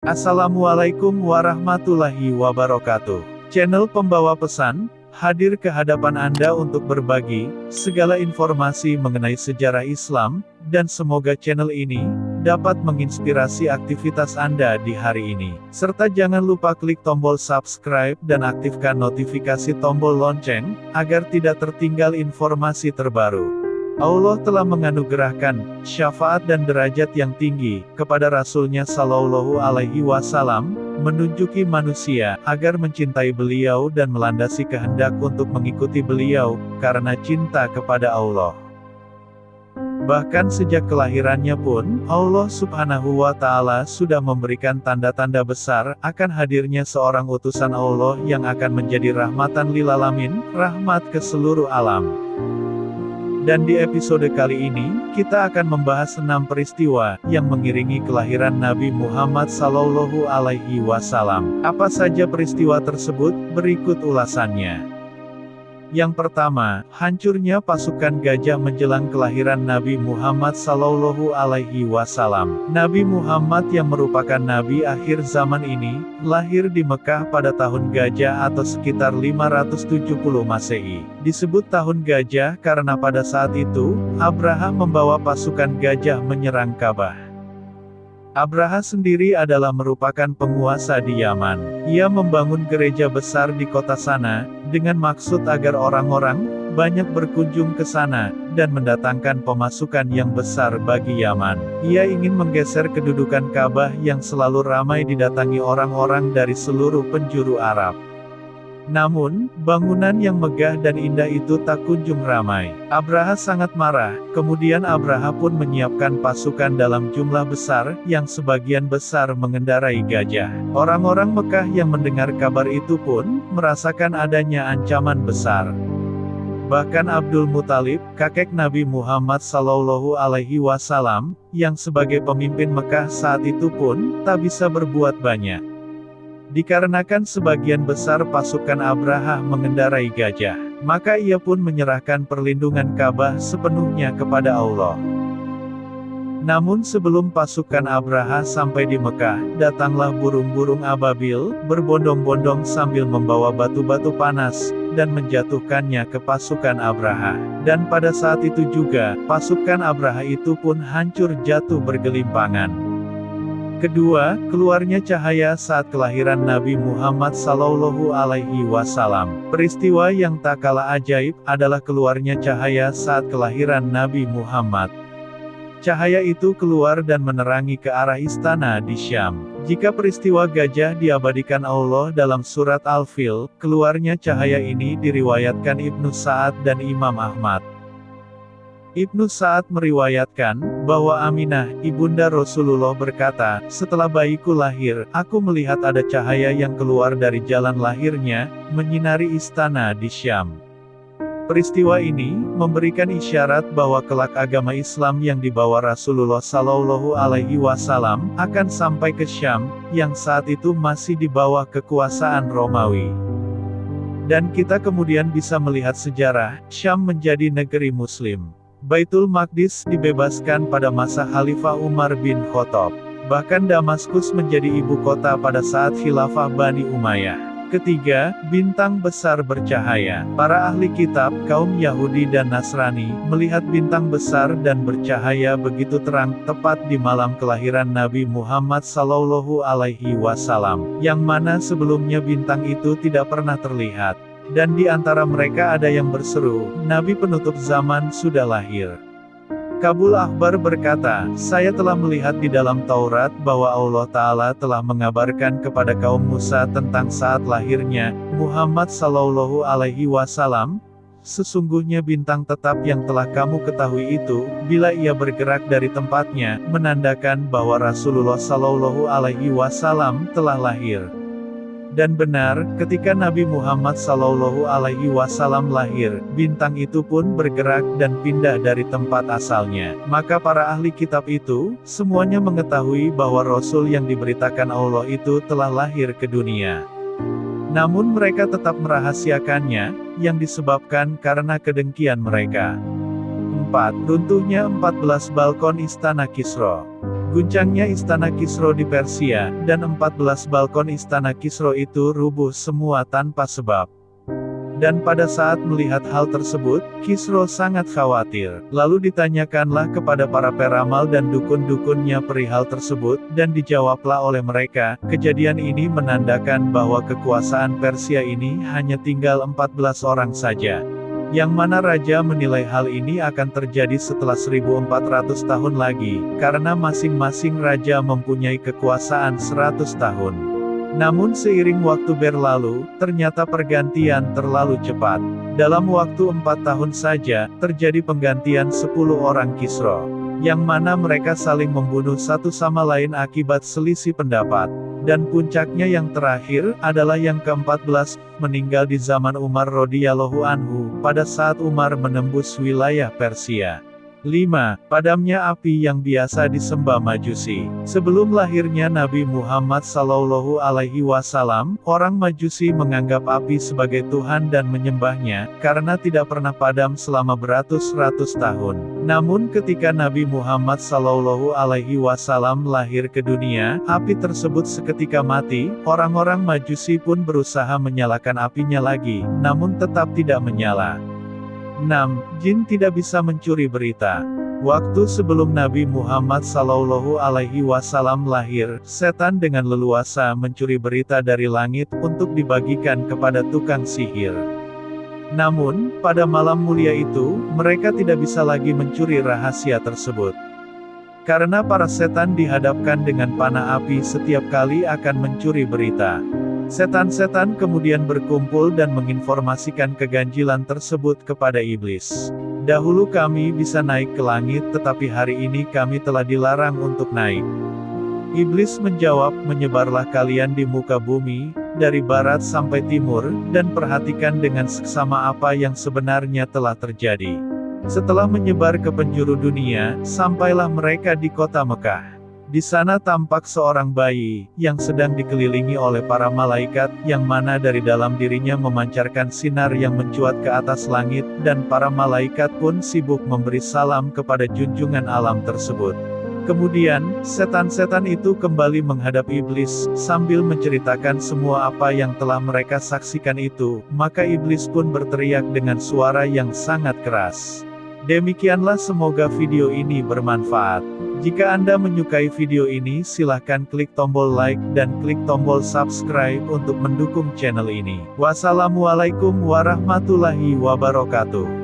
Assalamualaikum warahmatullahi wabarakatuh. Channel Pembawa Pesan, hadir ke hadapan Anda untuk berbagi segala informasi mengenai sejarah Islam, dan semoga channel ini dapat menginspirasi aktivitas Anda di hari ini. Serta jangan lupa klik tombol subscribe dan aktifkan notifikasi tombol lonceng, agar tidak tertinggal informasi terbaru. Allah telah menganugerahkan syafaat dan derajat yang tinggi kepada Rasul-Nya Shallallahu Alaihi Wasallam, menunjuki manusia agar mencintai beliau dan melandasi kehendak untuk mengikuti beliau, karena cinta kepada Allah. Bahkan sejak kelahirannya pun, Allah Subhanahu wa Ta'ala sudah memberikan tanda-tanda besar akan hadirnya seorang utusan Allah yang akan menjadi rahmatan lil alamin, rahmat ke seluruh alam. Dan di episode kali ini, kita akan membahas 6 peristiwa yang mengiringi kelahiran Nabi Muhammad Sallallahu Alaihi Wasallam. Apa saja peristiwa tersebut? Berikut ulasannya. Yang pertama, hancurnya pasukan gajah menjelang kelahiran Nabi Muhammad Sallallahu Alaihi Wasallam. Nabi Muhammad yang merupakan Nabi akhir zaman ini, lahir di Mekah pada tahun gajah atau sekitar 570 Masehi. Disebut tahun gajah karena pada saat itu, Abraha membawa pasukan gajah menyerang Ka'bah. Abraha sendiri adalah merupakan penguasa di Yaman. Ia membangun gereja besar di kota sana, dengan maksud agar orang-orang banyak berkunjung ke sana, dan mendatangkan pemasukan yang besar bagi Yaman. Ia ingin menggeser kedudukan Ka'bah yang selalu ramai didatangi orang-orang dari seluruh penjuru Arab. Namun, bangunan yang megah dan indah itu tak kunjung ramai. Abraha sangat marah, kemudian Abraha pun menyiapkan pasukan dalam jumlah besar, yang sebagian besar mengendarai gajah. Orang-orang Mekah yang mendengar kabar itu pun, merasakan adanya ancaman besar. Bahkan Abdul Muthalib, kakek Nabi Muhammad Sallallahu Alaihi Wasallam, yang sebagai pemimpin Mekah saat itu pun, tak bisa berbuat banyak. Dikarenakan sebagian besar pasukan Abraha mengendarai gajah, maka ia pun menyerahkan perlindungan Ka'bah sepenuhnya kepada Allah. Namun sebelum pasukan Abraha sampai di Mekah, datanglah burung-burung ababil, berbondong-bondong sambil membawa batu-batu panas, dan menjatuhkannya ke pasukan Abraha. Dan pada saat itu juga, pasukan Abraha itu pun hancur jatuh bergelimpangan. Kedua, keluarnya cahaya saat kelahiran Nabi Muhammad Sallallahu Alaihi Wasallam. Peristiwa yang tak kalah ajaib adalah keluarnya cahaya saat kelahiran Nabi Muhammad. Cahaya itu keluar dan menerangi ke arah istana di Syam. Jika peristiwa gajah diabadikan Allah dalam surat Al-Fil, keluarnya cahaya ini diriwayatkan Ibnu Sa'ad dan Imam Ahmad. Ibnu Sa'ad meriwayatkan, bahwa Aminah, ibunda Rasulullah berkata, setelah bayiku lahir, aku melihat ada cahaya yang keluar dari jalan lahirnya, menyinari istana di Syam. Peristiwa ini, memberikan isyarat bahwa kelak agama Islam yang dibawa Rasulullah Sallallahu Alaihi Wasallam, akan sampai ke Syam, yang saat itu masih di bawah kekuasaan Romawi. Dan kita kemudian bisa melihat sejarah, Syam menjadi negeri Muslim. Baitul Maqdis dibebaskan pada masa Khalifah Umar bin Khattab. Bahkan Damaskus menjadi ibu kota pada saat khilafah Bani Umayyah. Ketiga, bintang besar bercahaya. Para ahli kitab, kaum Yahudi dan Nasrani, melihat bintang besar dan bercahaya begitu terang, tepat di malam kelahiran Nabi Muhammad Sallallahu Alaihi Wasallam, yang mana sebelumnya bintang itu tidak pernah terlihat. Dan di antara mereka ada yang berseru, Nabi penutup zaman sudah lahir. Kabul Akhbar berkata, saya telah melihat di dalam Taurat bahwa Allah Ta'ala telah mengabarkan kepada kaum Musa tentang saat lahirnya Muhammad Sallallahu Alaihi Wasallam. Sesungguhnya bintang tetap yang telah kamu ketahui itu, bila ia bergerak dari tempatnya, menandakan bahwa Rasulullah Sallallahu Alaihi Wasallam telah lahir. Dan benar, ketika Nabi Muhammad Sallallahu Alaihi Wasallam lahir, bintang itu pun bergerak dan pindah dari tempat asalnya. Maka para ahli kitab itu, semuanya mengetahui bahwa Rasul yang diberitakan Allah itu telah lahir ke dunia. Namun mereka tetap merahasiakannya, yang disebabkan karena kedengkian mereka. 4. Runtuhnya 14 balkon Istana Kisra. Guncangnya istana Kisro di Persia, dan 14 balkon istana Kisro itu rubuh semua tanpa sebab. Dan pada saat melihat hal tersebut, Kisro sangat khawatir. Lalu ditanyakanlah kepada para peramal dan dukun-dukunnya perihal tersebut, dan dijawablah oleh mereka, kejadian ini menandakan bahwa kekuasaan Persia ini hanya tinggal 14 orang saja. Yang mana raja menilai hal ini akan terjadi setelah 1400 tahun lagi, karena masing-masing raja mempunyai kekuasaan 100 tahun. Namun seiring waktu berlalu, ternyata pergantian terlalu cepat. Dalam waktu 4 tahun saja, terjadi penggantian 10 orang Kisro. Yang mana mereka saling membunuh satu sama lain akibat selisih pendapat. Dan puncaknya yang terakhir, adalah yang ke-14, meninggal di zaman Umar radhiyallahu anhu, pada saat Umar menembus wilayah Persia. 5. Padamnya api yang biasa disembah Majusi. Sebelum lahirnya Nabi Muhammad Sallallahu Alaihi Wasallam, orang Majusi menganggap api sebagai Tuhan dan menyembahnya, karena tidak pernah padam selama beratus-ratus tahun. Namun ketika Nabi Muhammad Sallallahu Alaihi Wasallam lahir ke dunia, api tersebut seketika mati. Orang-orang Majusi pun berusaha menyalakan apinya lagi, namun tetap tidak menyala. 6. Jin tidak bisa mencuri berita. Waktu sebelum Nabi Muhammad Sallallahu Alaihi Wasallam lahir, setan dengan leluasa mencuri berita dari langit untuk dibagikan kepada tukang sihir. Namun, pada malam mulia itu, mereka tidak bisa lagi mencuri rahasia tersebut. Karena para setan dihadapkan dengan panah api setiap kali akan mencuri berita. Setan-setan kemudian berkumpul dan menginformasikan keganjilan tersebut kepada iblis. Dahulu kami bisa naik ke langit, tetapi hari ini kami telah dilarang untuk naik. Iblis menjawab, menyebarlah kalian di muka bumi, dari barat sampai timur, dan perhatikan dengan seksama apa yang sebenarnya telah terjadi. Setelah menyebar ke penjuru dunia, sampailah mereka di kota Mekah. Di sana tampak seorang bayi, yang sedang dikelilingi oleh para malaikat, yang mana dari dalam dirinya memancarkan sinar yang mencuat ke atas langit, dan para malaikat pun sibuk memberi salam kepada junjungan alam tersebut. Kemudian, setan-setan itu kembali menghadap iblis, sambil menceritakan semua apa yang telah mereka saksikan itu, maka iblis pun berteriak dengan suara yang sangat keras. Demikianlah, semoga video ini bermanfaat. Jika Anda menyukai video ini, silahkan klik tombol like dan klik tombol subscribe untuk mendukung channel ini. Wassalamualaikum warahmatullahi wabarakatuh.